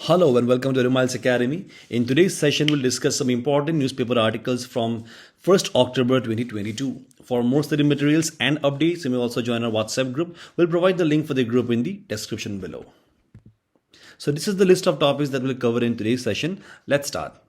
Hello and welcome to Rumiles Academy. In today's session, we'll discuss some important newspaper articles from 1st October 2022. For more study materials and updates, you may also join our WhatsApp group. We'll provide the link for the group in the description below. So this is the list of topics that we'll cover in today's session. Let's start.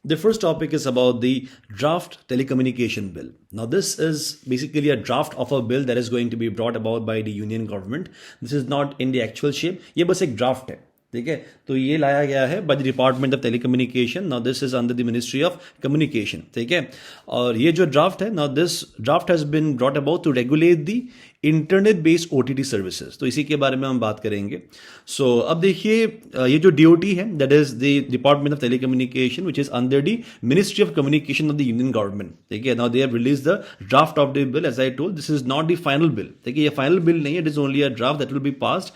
The first topic is about the draft telecommunication bill. Now this is basically a draft of a bill that is going to be brought about by the union government. This is not in the actual shape. ये बस एक draft है. ठीक है, तो ये लाया गया है by the department of telecommunication. Now this is under the ministry of communication. ठीक है, और ये जो ड्राफ्ट है, now this draft has been brought about to regulate the internet based OTT services. तो इसी के बारे में हम बात करेंगे. सो अब देखिए, ये जो डीओटी है, that is the department of telecommunication which is under the ministry of communication of the union government. ठीक है, now they have release the draft of the bill. As I told, this is not the final bill. ठीक है, ये final bill नहीं है, it is only a draft that will be passed.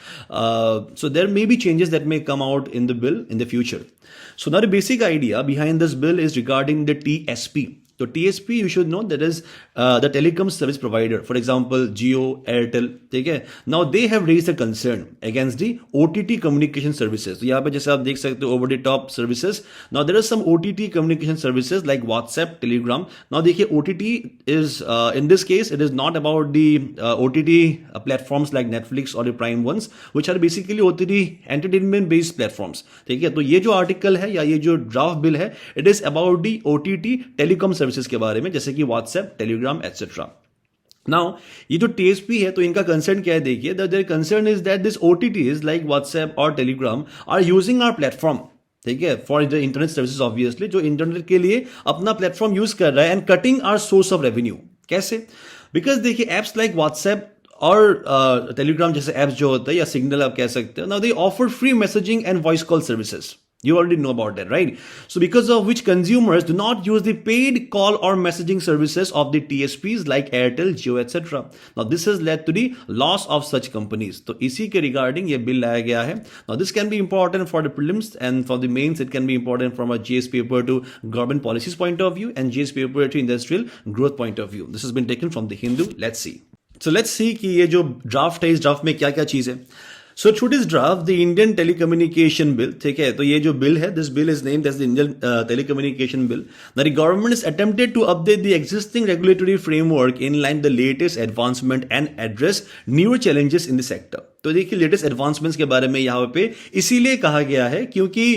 So there may be changes that may come out in the bill in the future. So now the basic idea behind this bill is regarding the TSP. So TSP, you should know, that is the telecom service provider. For example, Jio, Airtel. ठीक है, now they have raised a concern against the OTT communication services. तो यहाँ पे जैसे आप देख सकते हो, over the top services. Now there are some OTT communication services like WhatsApp, Telegram. Now देखिए, OTT is in this case it is not about the OTT platforms like Netflix or the Prime ones, which are basically OTT entertainment based platforms. ठीक है, तो ये जो article है या ये जो ड्राफ्ट बिल है, it is about the OTT telecom services के बारे में, जैसे कि व्हाट्सएप, टेलीग्राम एटसेट्रा. नाउ ये जो टीएसपी है, तो इनका कंसर्न क्या है? देखिए, their concern is that this OTTs like WhatsApp और Telegram are using our platform. ठीक है, for the internet services, obviously जो इंटरनेट के लिए अपना प्लेटफॉर्म यूज कर रहा है, and cutting our source of revenue. कैसे? बिकॉज देखिए, एप्स लाइक व्हाट्सएप और टेलीग्राम जैसे एप्स जो होता है, या सिग्नल आप कह सकते हो, now they offer free messaging and voice call services. You already know about that, right? So because of which consumers do not use the paid call or messaging services of the TSPs like Airtel, Jio, etc. Now this has led to the loss of such companies. तो इसी के regarding ये bill लाया गया है. Now this can be important for the prelims, and for the mains it can be important from a GS paper to government policies point of view and GS paper to industrial growth point of view. This has been taken from the Hindu. Let's see. So let's see कि ये जो draft है, इस draft में क्या क्या चीज है. So through this draft, the Indian Telecommunication Bill, ठीक है, तो ये जो bill है, this bill is named as the Indian Telecommunication Bill. Now the government is attempted to update the existing regulatory framework in line with the latest advancement and address newer challenges in the sector. तो देखिए, latest advancements के बारे में यहाँ पे इसीलिए कहा गया है क्योंकि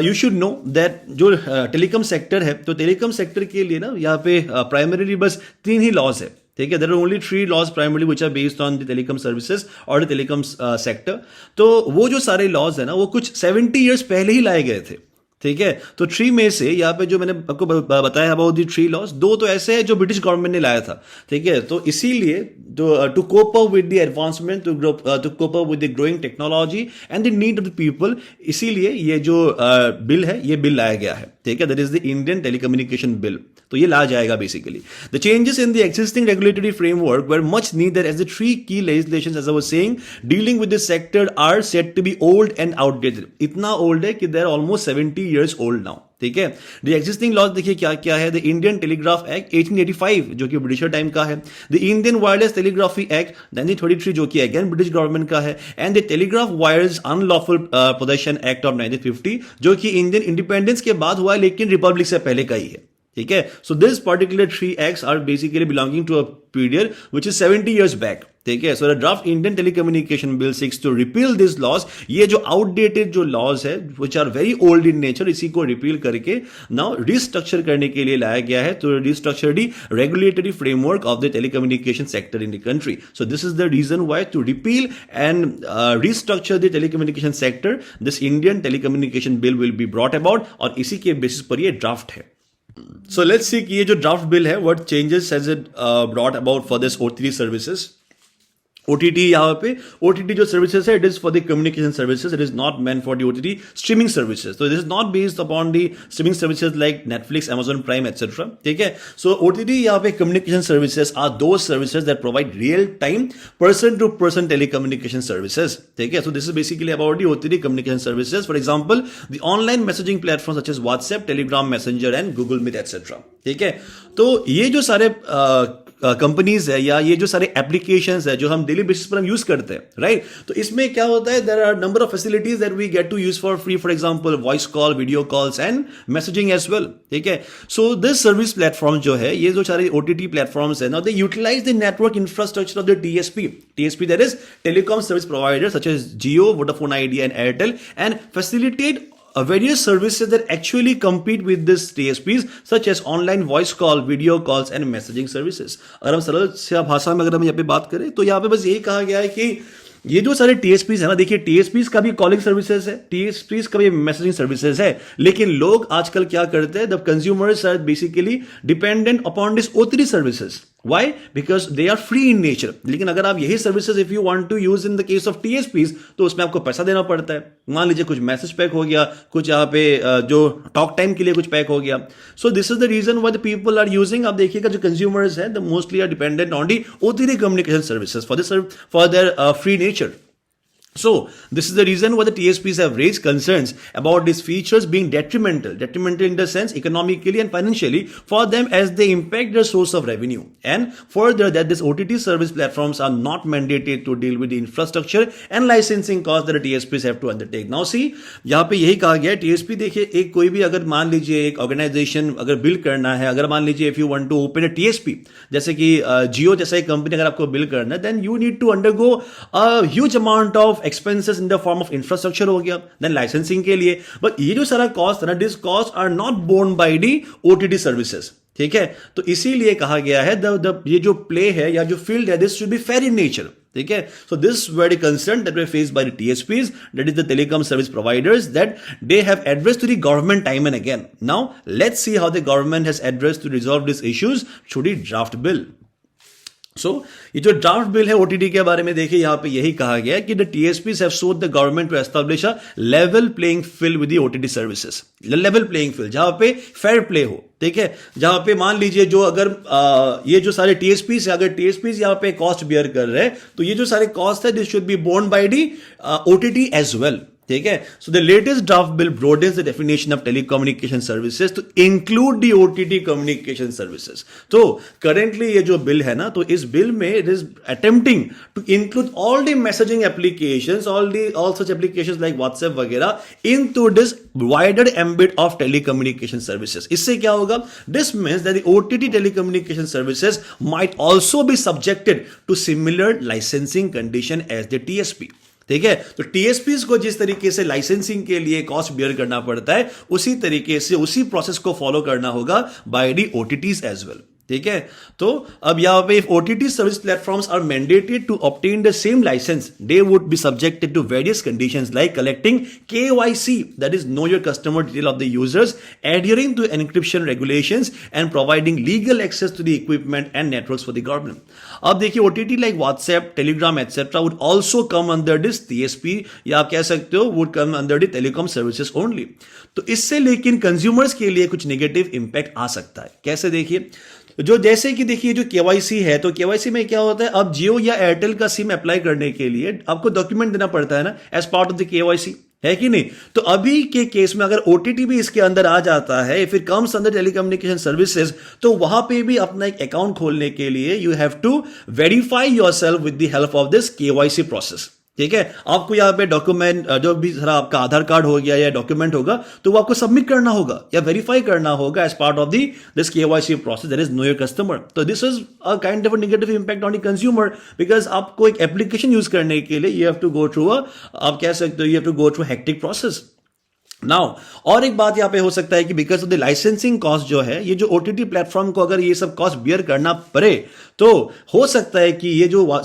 यू शुड नो दैट जो टेलीकॉम सेक्टर है, तो टेलीकॉम सेक्टर के लिए ना यहाँ पे प्राइमरीली बस 3 ही लॉज है. ठीक है, there are only 3 laws primarily which are based on the telecom services और द टेलीकॉम सेक्टर. तो वो जो सारे लॉज है ना, वो कुछ 70 ईयर्स पहले ही लाए गए थे. ठीक है, तो 3 में से यहाँ पे जो मैंने आपको बताया अबाउट दी 3 लॉज, 2 तो ऐसे हैं जो ब्रिटिश गवर्नमेंट ने लाया था. ठीक है, तो इसीलिए to cope up with the advancement, to cope up with the growing technology and the need of the people, इसीलिए ये जो बिल है, ये बिल लाया गया है. ठीक है, that is the Indian telecommunication bill. तो ये ला जाएगा basically. The changes in the existing regulatory framework were much needed as the 3 key legislations, as I was saying, dealing with this sector are said to be old and outdated. इतना old है कि they are almost 70 years old now. ठीक है, the existing laws देखिए क्या क्या है. The Indian telegraph act 1885 जो कि ब्रिटिशर टाइम का है. The Indian wireless telegraphy act 1933 जो कि अगेन ब्रिटिश गवर्नमेंट का है. And the telegraph wires unlawful possession act of 1950 जो कि इंडियन इंडिपेंडेंस के बाद हुआ, लेकिन रिपब्लिक से पहले का ही है. ठीक है, so this particular 3 acts are basically belonging to a period which is 70 years back. ठीक है, so the draft Indian telecommunication bill seeks to repeal this laws. ये जो आउटडेटेड जो लॉज है which are very old in nature, इसी को repeal करके now restructure करने के लिए लाया गया है. तो restructure the regulatory framework of the telecommunication sector in the country. So this is the reason why to repeal and restructure the telecommunication sector, this Indian telecommunication bill will be brought about, और इसी के basis पर ये draft है. So let's see कि ये जो draft bill है, what changes has it brought about for this OTT services. OTT यहाँ पे OTT जो सर्विसेज है, it is for the communication services, it is not meant for the OTT streaming services. तो this is not based upon the streaming services like Netflix, Amazon prime etcetera. ठीक है, so OTT यहाँ पे communication services are those services that provide real time person to person telecommunication services. ठीक है, so this is basically about the OTT communication services. For example the online messaging platform such as WhatsApp, Telegram, Messenger and Google Meet etcetera. ठीक है, तो ये जो सारे companies है या ये जो सारे एप्लीकेशंस है जो हम डेली बेसिस पर हम यूज करते हैं, राइट? तो इसमें क्या होता है, there are number of facilities that we get to use for free, for example voice call, video calls and messaging as well, ठीक है? सो दिस सर्विस प्लेटफॉर्म जो है, ये जो सारे ओटीटी प्लेटफॉर्म्स है ना, they utilise the network infrastructure of the TSP that is telecom service provider such as Jio, Vodafone Idea and Airtel, and facilitate various services that actually compete with this TSPs such as online voice call, video calls and messaging services. अगर हम सरल से भाषा में अगर हम यहाँ पे बात करें तो यहाँ पे बस यही कहा गया है कि ये जो सारे टीएसपीज है ना, देखिए टीएसपीज का भी कॉलिंग सर्विसेज है, टीएसपीज का भी मैसेजिंग सर्विसेज है, लेकिन लोग आजकल क्या करते हैं, the consumers are basically dependent upon this OTT services. Why? Because they are free in nature. लेकिन अगर आप यही services if you want to use in the case of TSPs तो उसमें आपको पैसा देना पड़ता है. मान लीजिए कुछ मैसेज पैक हो गया, कुछ यहाँ पे जो टॉक टाइम के लिए कुछ पैक हो गया. So this is the reason why the people are using. आप देखिएगा जो कंज्यूमर्स हैं the mostly are dependent on the OTT communication services for their free nature. So, this is the reason why the TSPs have raised concerns about these features being detrimental in the sense economically and financially for them as they impact their source of revenue. And further that these OTT service platforms are not mandated to deal with the infrastructure and licensing costs that the TSPs have to undertake. Now see, यहाँ पे यही कहा गया है, TSP देखिए एक कोई भी अगर मान लीजिए एक ऑर्गेनाइजेशन अगर बिल करना है, अगर मान लीजिए if you want to open a TSP, जैसे कि जियो जैसा एक कंपनी अगर आपको बिल करना है, then you need to undergo a huge amount of expenses in the form of infrastructure हो गया, then licensing के लिए. बट ये जो सारा कॉस्ट है ना, this cost are not borne by the OTT services, ठीक है? तो इसीलिए कहा गया है ये जो प्ले है या जो फील्ड है, this should be fair in nature, ठीक है? So this very concern that we faced by the TSPs, that is the telecom service providers, that they have addressed to the government time and again. Now let's see how the government has addressed to resolve this issues through the draft bill. सो ये जो draft bill है OTT के बारे में, देखिए यहां पे यही कहा गया है कि the TSPs have sued the government to establish a level playing field with the OTT services. Level playing field जहां पे फेयर प्ले हो, ठीक है? जहां पे मान लीजिए जो अगर ये जो सारे टीएसपीज है, अगर टीएसपीज यहां पे कॉस्ट बियर कर रहे हैं तो ये जो सारे कॉस्ट है this should be borne by the OTT as well, ठीक है? So the latest draft bill broadens the definition of telecommunication services to include the OTT communication services. तो करेंटली ये जो बिल है ना, तो इस बिल में it is attempting to include all the messaging applications, all such applications like WhatsApp वगैरह into this wider ambit of telecommunication services. इससे क्या होगा? This means that the OTT telecommunication services might also be subjected to similar licensing condition as the TSP, ठीक है? तो टीएसपीज को जिस तरीके से लाइसेंसिंग के लिए कॉस्ट बियर करना पड़ता है, उसी तरीके से उसी प्रोसेस को फॉलो करना होगा by the OTTs as well, ठीक है? तो अब यहां पे if OTT service platforms are mandated to obtain the same license, they would be subjected to various conditions like collecting KYC, that is know your customer detail of the users, adhering to encryption regulations and providing legal access to the equipment and networks for the government. अब देखिए OTT like WhatsApp, Telegram etc. would also come under this TSP, या आप कह सकते हो would come under the telecom services only. तो इससे लेकिन कंज्यूमर्स के लिए कुछ नेगेटिव इंपैक्ट आ सकता है. कैसे? देखिए जो जैसे कि देखिए जो केवाईसी है, तो केवाईसी में क्या होता है, अब जियो या एयरटेल का सिम अप्लाई करने के लिए आपको डॉक्यूमेंट देना पड़ता है ना, as part of the KYC, है कि नहीं? तो अभी के केस में अगर ओटीटी भी इसके अंदर आ जाता है, फिर कम्स अंदर टेलीकम्युनिकेशन सर्विसेज, तो वहां पे भी अपना एक अकाउंट खोलने के लिए you have to verify yourself with the help of this KYC process, ठीक है? आपको यहाँ पे डॉक्यूमेंट जो भी सारा आपका आधार कार्ड हो गया या डॉक्यूमेंट होगा, तो वो आपको सबमिट करना होगा या वेरीफाई करना होगा as part of this KYC process, that is know your customer. तो this is a kind of negative impact on the consumer, because आपको एक एप्लीकेशन यूज करने के लिए you have to go through आप कह सकते हो you have to go through hectic process. Now और एक बात यहां पे हो सकता है कि because of the licensing cost जो है, ये जो ओटीटी प्लेटफॉर्म को अगर ये सब कॉस्ट बियर करना पड़े, तो हो सकता है कि ये जो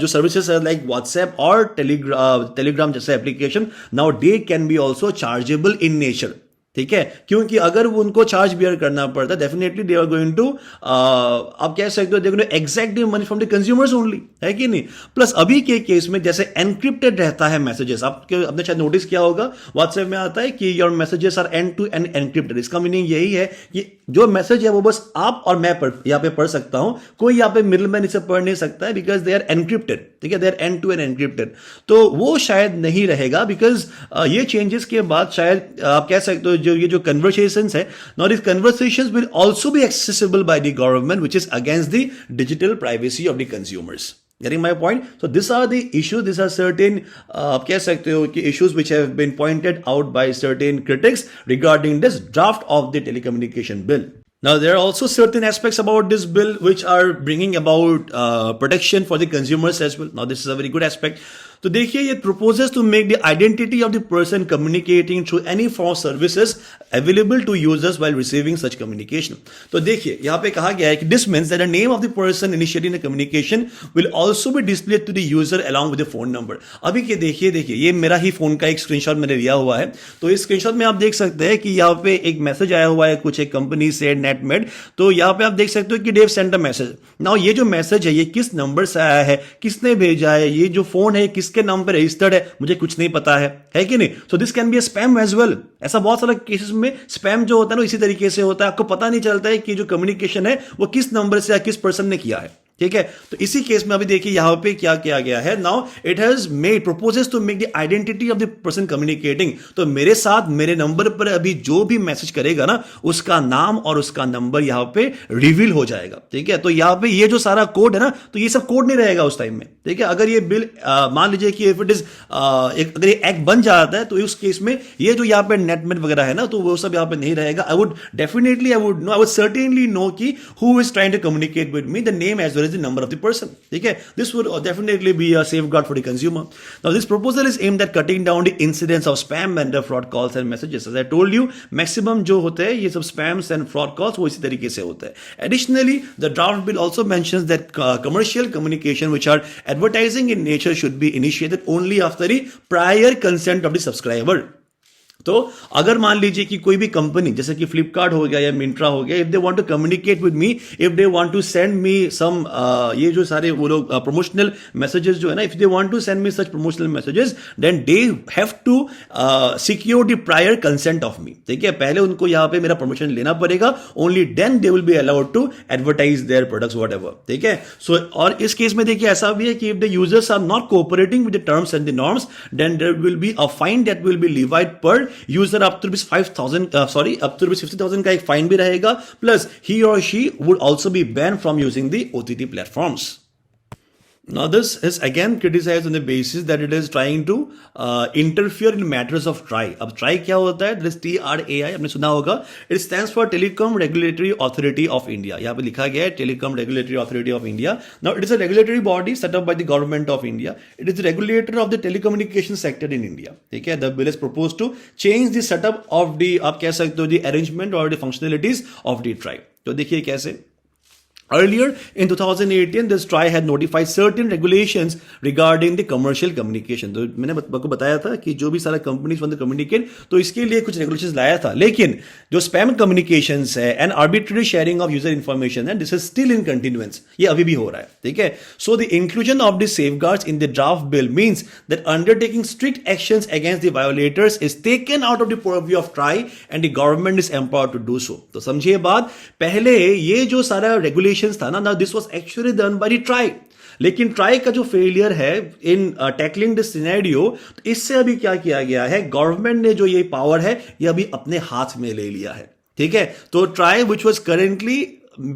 सर्विसेज लाइक व्हाट्सएप और टेलीग्राम जैसे application now they can be also chargeable in nature, ठीक है? क्योंकि अगर वो उनको चार्ज बियर करना पड़ता है, definitely they are going to आप कह सकते हो they going to exact money from the consumers only, है कि नहीं? प्लस अभी के केस में जैसे एनक्रिप्टेड रहता है मैसेजेस, आपने शायद नोटिस किया होगा व्हाट्सएप में आता है कि your messages are end to end encrypted. इसका मीनिंग यही है कि जो मैसेज है वो बस आप और मैं यहाँ पे पढ़ सकता हूं, कोई यहाँ पे मिडलमैन इसे पढ़ नहीं सकता है, बिकॉज दे आर एनक्रिप्टेड, ठीक है? They are end to end encrypted. तो वो शायद नहीं रहेगा, बिकॉज ये चेंजेस के बाद शायद आप कह सकते हो जो ये जो conversations है, now these conversations will also be accessible by the government, which is against the digital privacy of the consumers. Getting my point? So these are the issues. These are certain आप कह सकते हो कि issues which have been pointed out by certain critics regarding this draft of the telecommunication bill. Now, there are also certain aspects about this bill which are bringing about protection for the consumers as well. Now, this is a very good aspect. तो देखिए ये proposes to make the identity of the person communicating through any form of services available to users while receiving such communication. तो देखिए यहाँ पे कहा गया है कि this means that the name of the person initiating the communication will also be displayed to the user along with the phone number. अभी के देखिए ये मेरा ही फोन का एक स्क्रीनशॉट मैंने लिया हुआ है. तो इस स्क्रीनशॉट में आप देख सकते हैं कि यहाँ पे एक मैसेज आया हुआ है कुछ एक कंपनी से नेटमेड. तो यहाँ पे आप देख सकते हो कि they've send a message. Now ये जो मैसेज है ये किस नंबर से आया है, किसने भेजा है, ये जो फोन है किसके नाम पे रजिस्टर्ड है, मुझे कुछ नहीं पता है कि नहीं. So this can be a spam as well. ऐसा बहुत सारा केसेस में स्पैम जो होता है ना इसी तरीके से होता है. आपको पता नहीं चलता है कि जो कम्युनिकेशन है वो किस नंबर से या किस पर्सन ने किया है. ठीक है. तो इसी केस में अभी देखिए यहां पे क्या किया गया है. Now it has made proposes to make the identity of the person communicating. तो मेरे साथ मेरे नंबर पर अभी जो भी मैसेज करेगा ना उसका नाम और उसका नंबर यहां पे रिवील हो जाएगा. ठीक है. तो यहां पे ये जो सारा कोड है ना तो ये सब कोड नहीं रहेगा उस टाइम में. ठीक है. अगर ये बिल मान लीजिए कि इफ इट इज अगर ये एक्ट बन जाता है तो उस केस में ये जो यहां पे नेटमेट वगैरह है ना तो वो सब यहां पे नहीं रहेगा. आई वुड सर्टेनली नो कि who is trying to communicate with me, the name as well the number of the person. Okay, this would definitely be a safeguard for the consumer. Now, this proposal is aimed at cutting down the incidence of spam and fraud calls and messages. As I told you, maximum जो होते हैं ये सब spams and fraud calls वो इसी तरीके से होते हैं. Additionally, the draft bill also mentions that commercial communication which are advertising in nature should be initiated only after the prior consent of the subscriber. तो अगर मान लीजिए कि कोई भी कंपनी जैसे कि फ्लिपकार्ट हो गया या मिंट्रा हो गया, if they want to communicate with me, if they want to send me some ये जो सारे वो लोग प्रमोशनल मैसेजेस जो है ना, if they want to send me such promotional messages then they have to secure the prior consent of me. ठीक है. पहले उनको यहां पे मेरा परमिशन लेना पड़ेगा. Only then they will be allowed to advertise their products whatever. ठीक है. सो और इस केस में देखिए ऐसा भी है कि if the users are not cooperating with the terms and the norms then there will be a fine that will be levied per user. up to rupees 50,000 का एक फाइन भी रहेगा. Plus he or she would also be banned from using the OTT platforms. Now, this is again criticized on the basis that it is trying to interfere in matters of TRAI. अब TRAI क्या होता है? This TRAI आपने सुना होगा. It stands for Telecom Regulatory Authority of India. यहाँ पे लिखा गया है Telecom Regulatory Authority of India. Now, it is a regulatory body set up by the government of India. It is the regulator of the telecommunication sector in India. ठीक है. The bill is proposed to change the setup of the आप कह सकते हो the arrangement or the functionalities of the TRAI. तो देखिए कैसे. Earlier in 2018, this TRAI had notified certain regulations regarding the commercial communication. तो मैंने आपको बताया था कि जो भी सारा कंपनीज वांट टू कम्युनिकेट तो इसके लिए कुछ रेगुलेशंस लाया था. लेकिन जो स्पैम कम्युनिकेशंस है and arbitrary sharing of user information है, this is still in continuance. ये अभी भी हो रहा है. ठीक है. So the inclusion of the safeguards in the draft bill means that undertaking strict actions against the violators is taken out of the purview of TRAI and the government is empowered to do so. तो समझिए बात. पहले ये जो सारा regulation था ना, this was actually done by the try. लेकिन ट्राई का जो फेलियर है इन टैकलिंग दिस सिनेरियो, तो इससे अभी क्या किया गया है, गवर्नमेंट ने जो ये पावर है ये अभी अपने हाथ में ले लिया है. ठीक है. तो ट्राई विच वाज करेंटली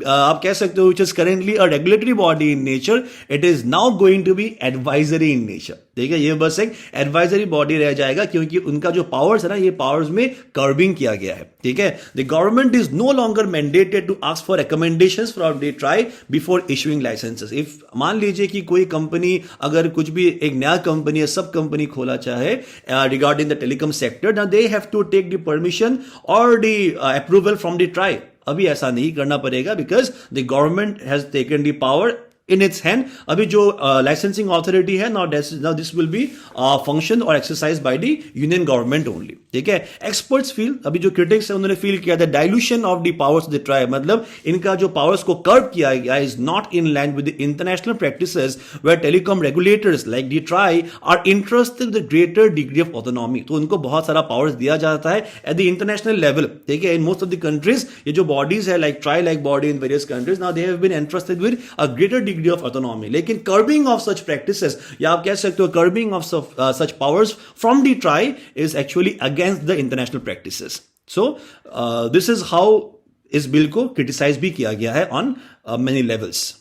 आप कह सकते हो which is currently a regulatory body in nature, it is now going to be advisory in nature. ठीक है. ये बस एक एडवाइजरी बॉडी रह जाएगा क्योंकि उनका जो पावर्स है ना ये पावर्स में कर्बिंग किया गया है. ठीक है. The government is no longer mandated to ask for recommendations from the TRAI before issuing licences. If मान लीजिए कि कोई कंपनी अगर कुछ भी एक नया कंपनी या सब कंपनी खोला चाहे regarding the telecom sector, now they have to take the permission और the approval from the TRAI. अभी ऐसा नहीं करना पड़ेगा because the government has taken the power in its hand. अभी जो licensing authority है now this will be function or exercised by the union government only. ठीक है. Experts feel, अभी जो critics है उन्होंने feel किया the dilution of the powers of the tribe, मतलब इनका जो powers को curb किया गया is not in line with the international practices where telecom regulators like the TRAI are interested with a greater degree of autonomy. तो उनको बहुत सारा powers दिया जाता है at the international level. ठीक है. In most of the countries ये जो bodies है like TRAI like body in various countries, now they have been entrusted with a greater degree of autonomy. लेकिन curbing of such practices या आप कह सकते हो curbing of such powers from the TRAI is actually against the international practices. So this is how इस bill को criticise भी किया गया है on many levels.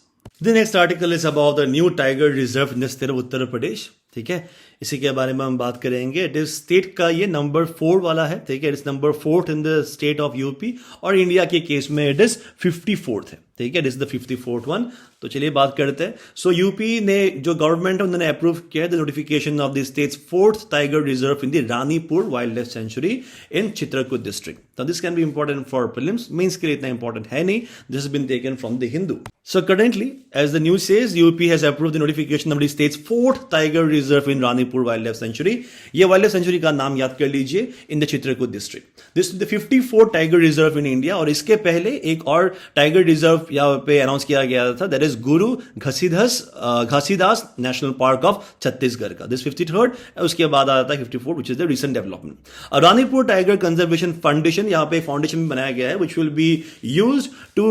The next article is about the new tiger reserve in the state of Uttar Pradesh. ठीक है, इसी के बारे में हम बात करेंगे. इट इज स्टेट का ये नंबर 4 वाला है. ठीक है, it is number 4 in the state of UP और इंडिया के केस में इट इज 54th है. ठीक है, it is the 54th one. तो चलिए बात करते हैं. सो यूपी ने जो गवर्नमेंट है उन्होंने अप्रूव किया the notification of the state's 4th tiger reserve in the Ranipur wild life sanctuary in Chitrakoot district. तो this can be important for prelims. Mains के लिए इतना इंपॉर्टेंट है नहीं. This has been taken from the Hindu. So currently, as the news says, UP has approved the notification of the state's 4th tiger reserve in Ranipur Wildlife Sanctuary. ये wildlife sanctuary का नाम याद कर लीजिए, in the Chitrakoot district. This is the 54th tiger reserve in India और इसके पहले एक और tiger reserve यहाँ पे अनाउंस किया गया था, that is Guru Ghasidas national park of Chhattisgarh का. This 53rd, उसके बाद आता है 54th, which is the recent development. Ranipur tiger conservation foundation, यहाँ पे फाउंडेशन बनाया गया है, which will be used to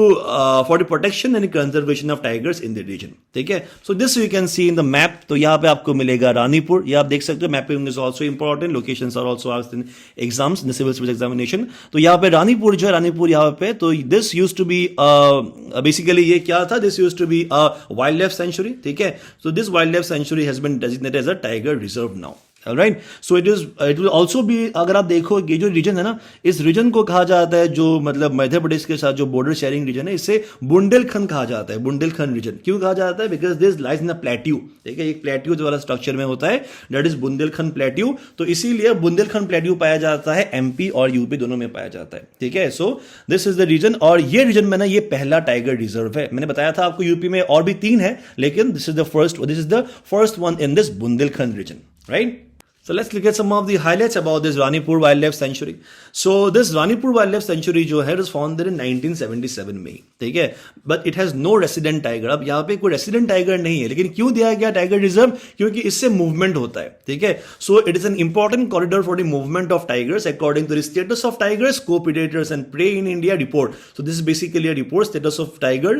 for the protection and conservation of tigers in the region. ठीक है, so this you can see in the map. तो यहाँ पे आपको मिलेगा रानीपुर, ये आप देख सकते हो. Mapping is also important. Locations are also asked in exams, in civil service examination. तो यहाँ पे रानीपुर जो है, रानीपुर यहाँ पे, तो this used to be basically ये क्या था, this used to be a wild life sanctuary. ठीक है, so this wildlife sanctuary has been designated as a tiger reserve now. Alright, so it will also be, अगर आप देखो ये जो रीजन है ना, इस रीजन को कहा जाता है, जो मतलब मध्य प्रदेश के साथ जो बॉर्डर शेयरिंग रीजन है, इसे बुंदेलखंड कहा जाता है. बुंदेलखंड रीजन क्यों कहा जाता है? Because this lies in a plateau. ठीक है, एक प्लेट्यू वाला स्ट्रक्चर में होता है, दैट इज बुंदेलखंड प्लेट्यू. तो इसीलिए बुंदेलखंड प्लेट्यू पाया जाता है, एमपी और यूपी दोनों में पाया जाता है. ठीक है, so this is the region. और ये रीजन में ना, ये पहला टाइगर रिजर्व है. मैंने बताया था आपको यूपी में और भी 3 है, लेकिन this is the first one in this Bundelkhand region. Right, so let's look at some of the highlights about this Ranipur Wildlife Sanctuary. So this Ranipur Wildlife Sanctuary जो है, was founded in 1977 में. ठीक है, but it has no resident tiger. अब यहाँ पे कोई resident tiger नहीं है, लेकिन क्यों दिया गया टाइगर रिजर्व? क्योंकि इससे मूवमेंट होता है. ठीक है, so it is an important corridor for the movement of tigers according to the status of tigers, co-predators and prey in India report. So this is basically a report, status of tiger,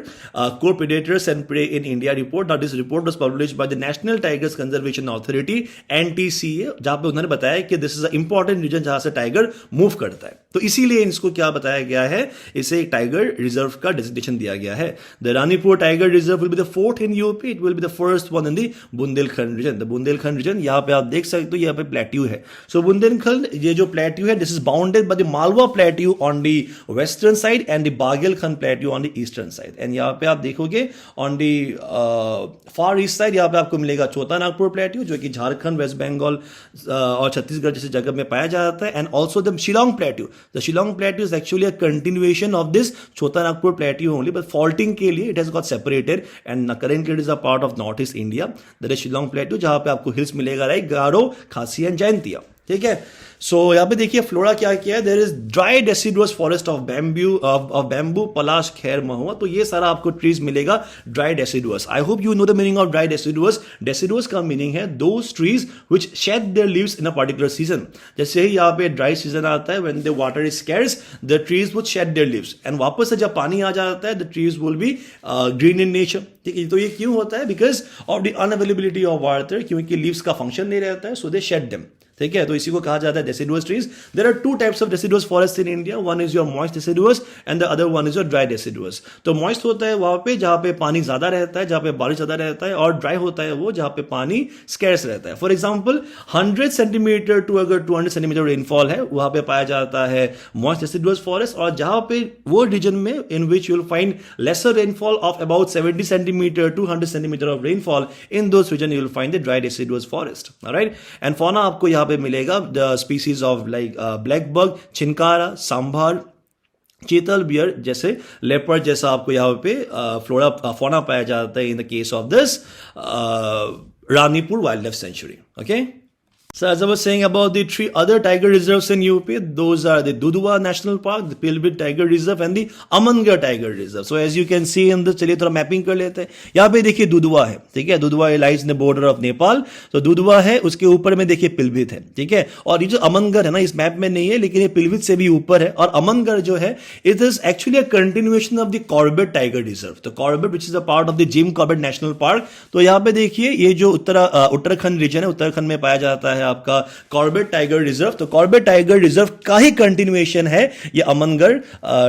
co-predators and prey in India report. Now this report was published by the National Tigers Conservation Authority, NTCA, जहां पे उन्होंने बताया कि this is a important region जहां से tiger move करता है. तो इसीलिए इसको क्या बताया गया है, इसे एक टाइगर रिजर्व का डेजिग्नेशन दिया गया है. The Ranipur tiger reserve will be the 4th in UP. It will be the first one in the Bundelkhand region. The Bundelkhand region, यहां पे आप देख सकते हो, यहां पे प्लेट्यू है. सो बुंदेलखंड, ये जो प्लेट्यू है, this is bounded by the Malwa plateau on the western side and the Baghelkhand plateau on the eastern side. And यहां पे आप देखोगे on the far east side, यहां पे आपको मिलेगा छोटा नागपुर प्लेट्यू, जो कि झारखंड, वेस्ट बंगाल और छत्तीसगढ़ जैसे जगह में पाया जाता है. And also the Shillong plateau. The Shillong plateau is actually a continuation of this Chota Nagpur plateau only, but faulting के लिए it has got separated and currently it is a part of north east India. That is Shillong plateau, जहां पे आपको hills मिलेगा, right, गारो, खासी and Jaintia. ठीक है, सो यहाँ पे देखिए फ्लोरा क्या किया है. There is dry deciduous forest of bamboo, palash, khair, mahua. तो ये सारा आपको ट्रीज मिलेगा dry deciduous. I hope you know the meaning of dry deciduous. Deciduous का मीनिंग है those trees which shed their leaves in a particular season. जैसे ही यहाँ पे ड्राई सीजन आता है, when the water is scarce, the trees would shed their leaves. And वापस से जब पानी आ जाता है, the trees will be green in nature. ठीक है, तो ये क्यों होता है? Because of the unavailability of water, क्योंकि लीव्स का फंक्शन नहीं रहता है, सो दे शेड देम. ठीक है, तो इसी को कहा जाता है deciduous trees. There are 2 types of deciduous forests in India. One is your moist deciduous and the other one is your dry deciduous. तो moist होता है वहां पे जहां पे पानी ज्यादा रहता है, जहां पे बारिश ज्यादा रहता है, और ड्राई होता है वो जहां पे पानी स्कैर्स रहता है. फॉर एग्जाम्पल 100 सेंटीमीटर टू अगर 200 सेंटीमीटर रेनफॉल है, वहां पे पाया जाता है moist deciduous forest. और जहां पे वो रीजन में in which you will find lesser rainfall of about 70 centimeter to 100 centimeter of rainfall, in those region you will find the dry deciduous forest. Alright, and fauna आपको यहाँ पे मिलेगा the species of like black buck, chinkara, sambar, chital, bear जैसे, leopard जैसा आपको यहाँ पे flora fauna पाया जाता है इन the case of this Ranipur wild life sanctuary. Okay, so as I was saying about the 3 other tiger reserves in UP, those are the Dudhwa National Park, the Pilbhit Tiger Reserve and the Amangarh Tiger Reserve. So as you can see in the, चलिए थोड़ा mapping कर लेते हैं. यहाँ पे देखिए दुधवा है. ठीक है, Dudhwa lies in the border of Nepal. तो दुधवा है, उसके ऊपर में देखिए पिलभित है. ठीक है, और ये जो अमनगढ़ है ना, इस मैप में नहीं है, लेकिन ये पिलभित से भी ऊपर है. और अमनगढ़ जो है, it is actually a continuation of the Corbett tiger reserve. तो Corbett which is a part of the Jim Corbett national park. तो यहाँ पे देखिए ये जो उत्तराखंड रीजन है, उत्तराखंड में पाया जाता है आपका कॉर्बेट टाइगर रिजर्व। तो कॉर्बेट टाइगर रिजर्व का ही कंटिन्यूएशन है ये अमनगढ़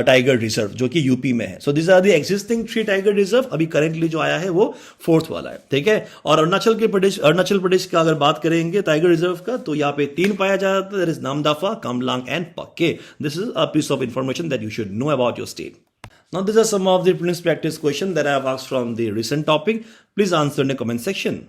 टाइगर रिजर्व जो कि यूपी में है। So this are the existing 3 tiger reserve, अभी करेंटली जो आया है वो 4th वाला है, ठीक है। और अरुणाचल प्रदेश का अगर बात करेंगे टाइगर रिजर्व का, तो यहाँ पे 3 पाया जाता है, that is Namdapha, Kamlang and Pakke. This is a piece of information that you should know about your state. Now these are some of the prelims practice questions that I have asked from the recent topic. Please answer in the comment section.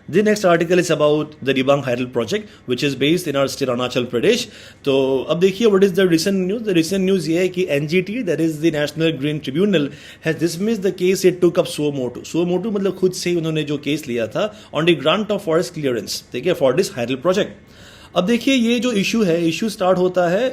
The next article is about the Dibang Hydel project, which is based in our state Arunachal Pradesh. तो अब देखिए what is the recent news? The recent news ये है कि NGT, that is the National Green Tribunal, has dismissed the case it took up suo motu. Suo motu मतलब खुद से ही उन्होंने जो केस लिया था on the grant of forest clearance, ठीक है, for this Hydel project. अब देखिए ये जो इशू स्टार्ट होता है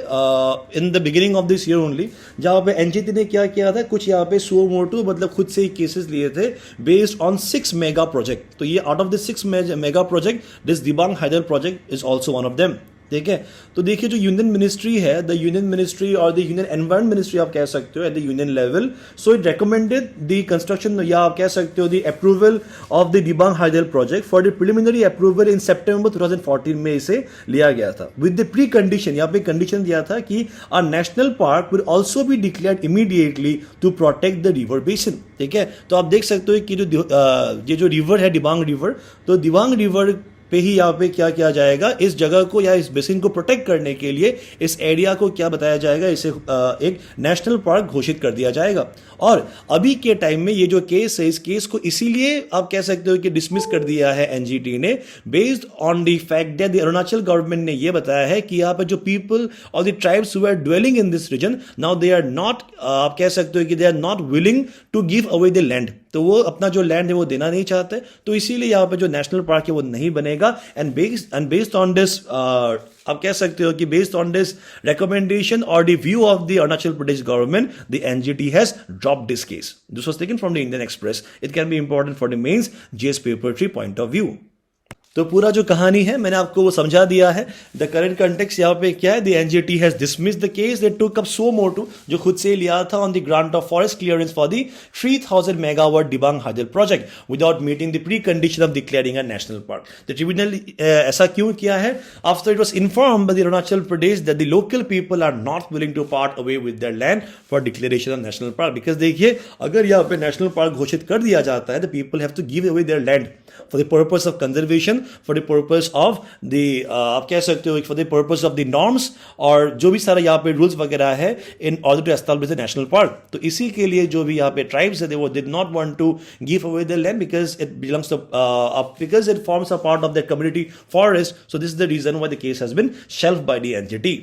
in the beginning of this year only, जहां पे एनजीटी ने क्या किया था, कुछ यहाँ पे सुओ मोटो मतलब खुद से ही केसेस लिए थे बेस्ड ऑन 6 मेगा प्रोजेक्ट। तो ये out of the 6 mega project this Dibang hydel project is also one of them, ठीक है। तो देखिए जो यूनियन मिनिस्ट्री है, द यूनियन मिनिस्ट्री और द यूनियन एनवायरमेंट मिनिस्ट्री आप कह सकते हो at the union level, so it recommended the construction या आप कह सकते हो the approval of the Dibang hydel project for the preliminary approval in सितंबर 2014 में इसे लिया गया था विद द प्री कंडीशन, यहाँ पे कंडीशन दिया था कि a national park will also be declared immediately to protect the river basin, ठीक है। तो आप देख सकते हो कि ये जो रिवर है दिबांग रिवर, तो दिबांग रिवर पे ही यहाँ पे क्या किया जाएगा, इस जगह को या इस बेसिन को प्रोटेक्ट करने के लिए इस एरिया को क्या बताया जाएगा, इसे एक नेशनल पार्क घोषित कर दिया जाएगा। और अभी के टाइम में ये जो केस है, इस केस को इसीलिए आप कह सकते हो कि डिसमिस कर दिया है एनजीटी ने based on the fact that the Arunachal government ने ये बताया है कि यहाँ पे जो पीपल और the tribes who are dwelling in this region now they are not, आप कह सकते हो कि they are not willing to give away the land, तो वो अपना जो लैंड है वो देना नहीं चाहते, तो इसीलिए यहाँ पे जो नेशनल पार्क है वो नहीं बनेगा। एंड बेस्ड ऑन दिस आप कह सकते हो कि बेस्ड ऑन दिस रिकमेंडेशन और the view of the Arunachal Pradesh government, the NGT has dropped this case. This was taken from the Indian Express. It can be important for the mains GS paper 3 point of view. तो पूरा जो कहानी है मैंने आपको वो समझा दिया है। द करंट कंटेक्स्ट यहाँ पे क्या है, the NGT has dismissed the case that took up suo motu, जो खुद से लिया था on the grant of forest clearance for the 3000 megawatt Dibang hydel project without meeting the precondition of declaring a national park. The tribunal ऐसा क्यों किया है? After it was informed by the Arunachal Pradesh that the local people are not willing to part away with their land for declaration of national park. Because देखिए अगर यहाँ पे national park घोषित कर दिया जाता है, the people have to give away their land for the purpose of conservation, for the purpose of the आप कह सकते हो for the purpose of the norms और जो भी सारा यहाँ पे रूल्स वगैरह है in order to establish the national park. तो इसी के लिए जो भी यहाँ पे ट्राइब्स है वो did not want to give away the land because it belongs to because it forms a part of that community forest. So this is the reason why the case has been shelved by the NGT.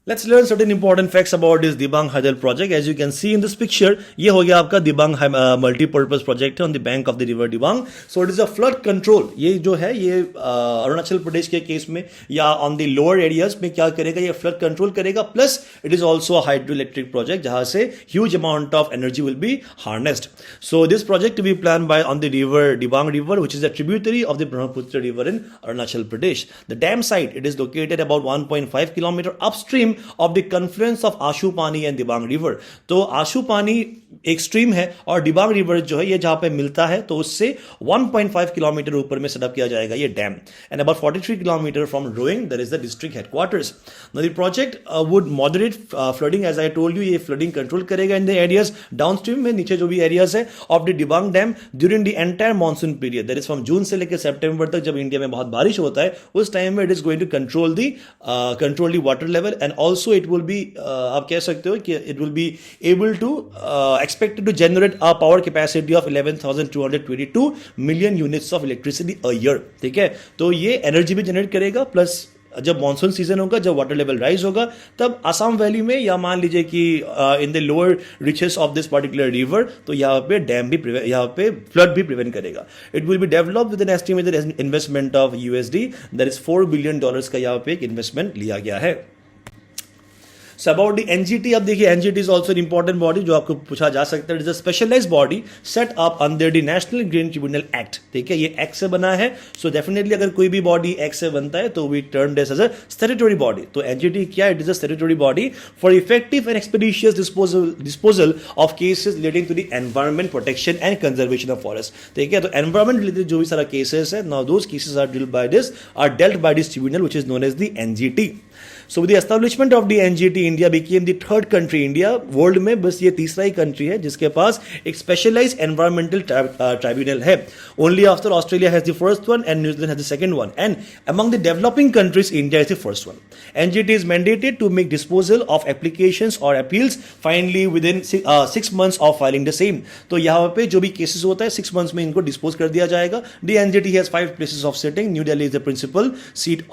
Let's learn certain important facts about this Dibang Hydel project. As you can see in this picture, ये हो गया आपका Dibang multi-purpose project है on the bank of the river Dibang. So it is a flood control. ये जो है ये अरुणाचल प्रदेश के केस में या on the lower areas में क्या करेगा, ये flood control करेगा. Plus it is also a hydroelectric project जहाँ से huge amount of energy will be harnessed. So this project to be planned by on the river Dibang river, which is a tributary of the Brahmaputra river in Arunachal Pradesh. The dam site, it is located about 1.5 kilometer upstream of the confluence of आशु पानी and Dibang river. तो आशु पानी एक stream है और Dibang river जो है ये जहां पे मिलता है तो उससे 1.5 किलोमीटर ऊपर में सेटअप किया जाएगा ये dam. And about 43 kilometre from Roing that is the district headquarters. Now the project would moderate flooding, as I told you, ये फ्लडिंग कंट्रोल करेगा इन द एरियाज डाउनस्ट्रीम में, नीचे जो भी एरियाज है of the Dibang dam during the entire monsoon period, that is from June से लेकर सितंबर तक। जब इंडिया में बहुत बारिश होता है उस टाइम में it is going to control the water level and also it will be आप कह सकते हो कि it will be able to expected to generate a power capacity of 11,222 million units of electricity a year. ठीक है, तो ये energy भी जनरेट करेगा। प्लस जब मानसून सीजन होगा, जब वाटर लेवल राइज होगा, तब असम वैली में या मान लीजिए कि in the lower reaches of this particular river, तो यहाँ पे डैम भी यहाँ पे फ्लड भी प्रिवेंट करेगा। It will be developed with an estimated investment of USD that is $4 billion का यहाँ पे एक इन्वेस्टमेंट लिया गया है। सो अबाउट द एनजीटी, अब देखिए NGT is also an important body जो आपको पूछा जा सकता है. It is a specialised body set up under the National Green Tribunal Act. ठीक है, ये एक्ट से बना है. सो डेफिनेटली अगर कोई भी बॉडी एक्ट से बनता है तो we term this as a statutory body. तो एनजीटी क्या, it is a statutory body for effective and expeditious disposal of cases relating to the environment protection and conservation of forest. ठीक है, तो environment related जो भी सारा cases है, now those cases are dealt by this tribunal which is known as the NGT. So with the establishment of the NGT, India became the third country. India world में बस ये तीसरा ही country है जिसके पास एक specialized environmental tribunal है. Only after Australia has the first one and New Zealand has the second one. And among the developing countries, India is the first one. NGT is mandated to make disposal of applications or appeals finally within 6 months of filing the same. तो यहाँ पे जो भी cases होता है 6 months में इनको dispose कर दिया जाएगा. The NGT has 5 places of sitting. New Delhi is the principal seat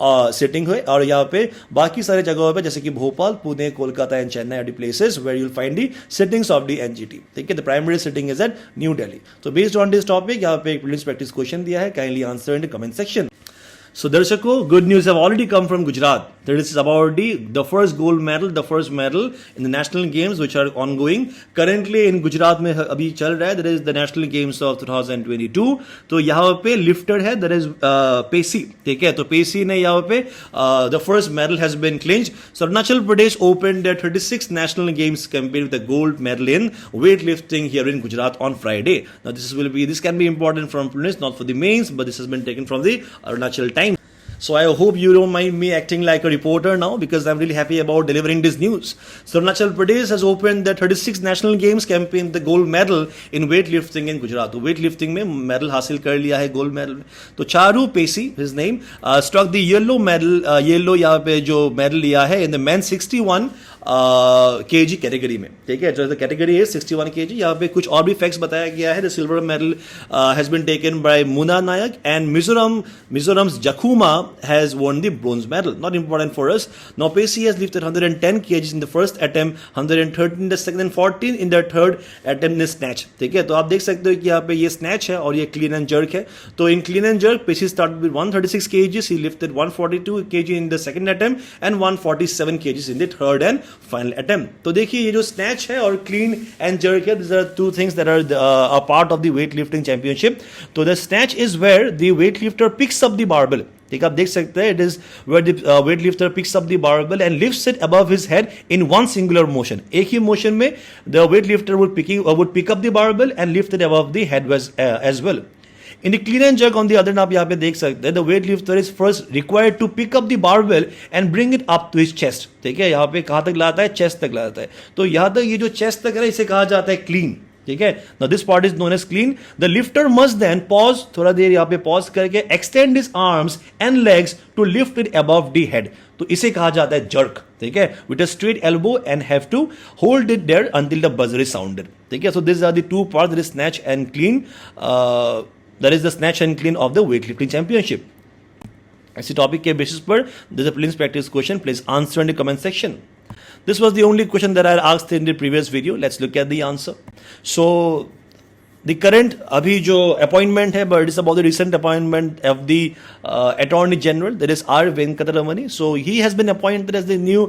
sitting है और यहाँ पे बाकी सारे जगहों पे जैसे कि Bhopal, Pune, Kolkata and Chennai are the places where you will find the sittings of the NGT. ठीक है, the primary sitting is at New Delhi. तो बेस्ड ऑन दिस टॉपिक यहाँ पे एक प्रीलिम्स प्रैक्टिस क्वेश्चन दिया है, kindly answer in the comment section. So दर्शकों, good news have already come from Gujarat. That is about the first gold medal, the first medal in the national games which are ongoing. Currently in Gujarat में अभी चल रहा है. That is the national games of 2022. तो यहाँ पे lifter है, that is Pesi. ठीक है, तो Pesi ने यहाँ पे the first medal has been clinched. So Arunachal Pradesh opened their 36th national games campaign with a gold medal in weightlifting here in Gujarat on Friday. Now this can be important from prelims, not for the mains, but this has been taken from the Arunachal time. So I hope you don't mind me acting like a reporter now because I'm really happy about delivering this news. So Arunachal Pradesh has opened the 36th National Games campaign with the gold medal in weightlifting in Gujarat. तो weightlifting में medal हासिल कर लिया है gold medal में. तो चारू पेसी, his name, struck the yellow medal, yellow यहाँ पे जो medal लिया है in the men's 61 kg category में. ठीक है, जो कैटेगरी है 61 kg. यहाँ पे कुछ और भी फैक्ट्स बताया गया है. The silver medal has been taken by Muna Nayak and Mizoram's Jakhuma has won the bronze medal. Not important for us. Now Pesi has lifted 110 kg in the first attempt, 113 in the second and 14 in the third attempt in snatch. ठीक है, तो आप देख सकते हो कि यहाँ पे ये snatch है और ये clean and jerk है. तो in clean and jerk Pesi started with 136 kg, he lifted 142 kg in the second attempt and 147 kg in the third and final attempt. तो देखिए ये जो snatch है और clean and jerk है, these are two things that are a part of the weightlifting championship. तो the snatch is where the weightlifter picks up the barbell. ठीक, आप देख सकते हैं, it is where the weight lifter picks up the barbell and lifts it above his head in one singular motion. एक ही motion में the weight lifter would pick up the barbell and lift it above the head as well. In the clean and jerk on the other, आप यहाँ पे देख सकते हैं, the weight lifter is first required to pick up the barbell and bring it up to his chest. ठीक है, यहाँ पे कहाँ तक लाता है, चेस्ट तक लाता है. तो यहाँ तक ये जो चेस्ट तक है इसे कहा जाता है क्लीन. ठीक है, now this part is known as clean. The lifter must then pause, थोड़ा देर यहाँ पे pause करके extend his arms and legs to lift it above the head. तो इसे कहा जाता है jerk. ठीक है, with a straight elbow and have to hold it there until the buzzer is sounded. ठीक है, so these are the two parts, that is snatch and clean. That is the snatch and clean of the weightlifting championship. इसी topic के basis पर this please practice question, please answer in the comment section. This was the only question that I asked in the previous video. Let's look at the answer. So, the current अभी जो appointment है, but it is about the recent appointment of the Attorney General, that is R. Venkataramani. So, he has been appointed as the new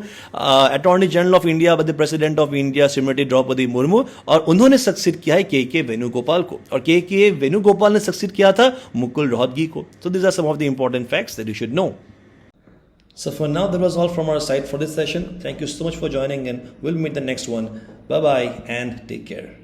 Attorney General of India by the President of India, Srimati Draupadi Murmu. और उन्होंने succeed किया है के वेणुगोपाल को, और के वेणुगोपाल ने succeed किया था मुकुल रोहतगी को. So, these are some of the important facts that you should know. So for now, that was all from our side for this session. Thank you so much for joining, and we'll meet the next one. Bye bye and take care.